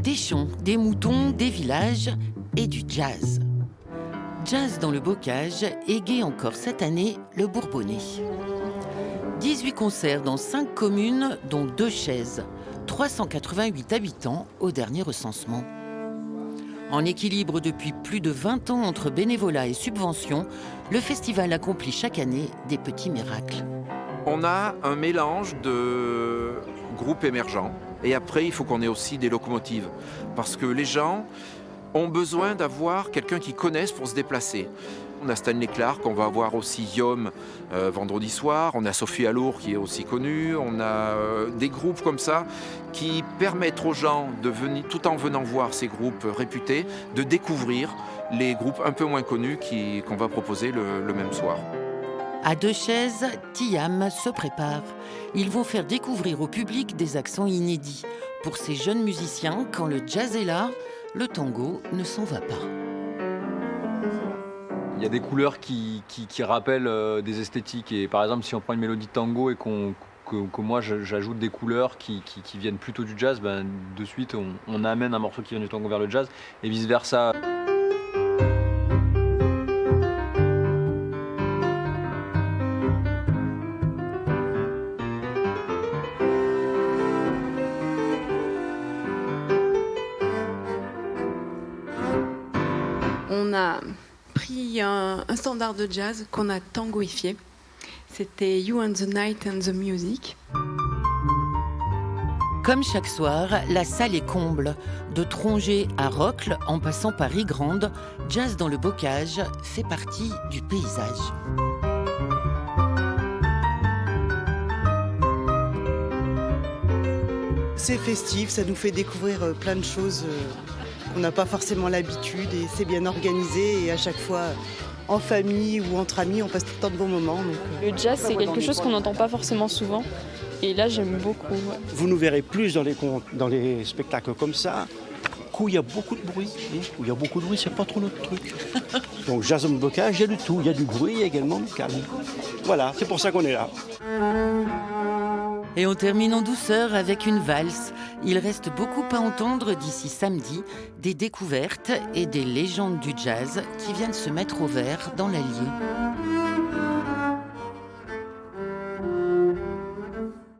Des champs, des moutons, des villages et du jazz. Jazz dans le bocage égaye encore cette année le Bourbonnais. 18 concerts dans 5 communes, dont 2 chaises. 388 habitants au dernier recensement. En équilibre depuis plus de 20 ans entre bénévolat et subventions, le festival accomplit chaque année des petits miracles. On a un mélange de groupes émergents et après il faut qu'on ait aussi des locomotives parce que les gens ont besoin d'avoir quelqu'un qui connaisse pour se déplacer. On a Stanley Clarke, on va avoir aussi Yom vendredi soir, on a Sophie Allour qui est aussi connue, on a des groupes comme ça qui permettent aux gens de venir, tout en venant voir ces groupes réputés, de découvrir les groupes un peu moins connus qu'on va proposer le même soir. À 2 chaises, Tiam se prépare. Ils vont faire découvrir au public des accents inédits. Pour ces jeunes musiciens, quand le jazz est là, le tango ne s'en va pas. Il y a des couleurs qui rappellent des esthétiques. Et par exemple, si on prend une mélodie de tango et que moi j'ajoute des couleurs qui viennent plutôt du jazz, de suite on amène un morceau qui vient du tango vers le jazz et vice-versa. On a pris un standard de jazz qu'on a tangoifié. C'était You and the Night and the Music. Comme chaque soir, la salle est comble. De Tronget à Rocles, en passant par Rigrande, Jazz dans le bocage fait partie du paysage. C'est festif, ça nous fait découvrir plein de choses qu'on n'a pas forcément l'habitude et c'est bien organisé et à chaque fois en famille ou entre amis on passe tout le temps de bons moments. Le jazz c'est quelque chose qu'on n'entend pas forcément souvent et là j'aime beaucoup. Ouais. Vous nous verrez plus dans les spectacles comme ça, où il y a beaucoup de bruit. Où il y a beaucoup de bruit, c'est pas trop notre truc. Donc jazz en bocage, il y a de tout, il y a du bruit, il y a également du calme. Voilà, c'est pour ça qu'on est là. Et on termine en douceur avec une valse. Il reste beaucoup à entendre d'ici samedi, des découvertes et des légendes du jazz qui viennent se mettre au vert dans l'Allier.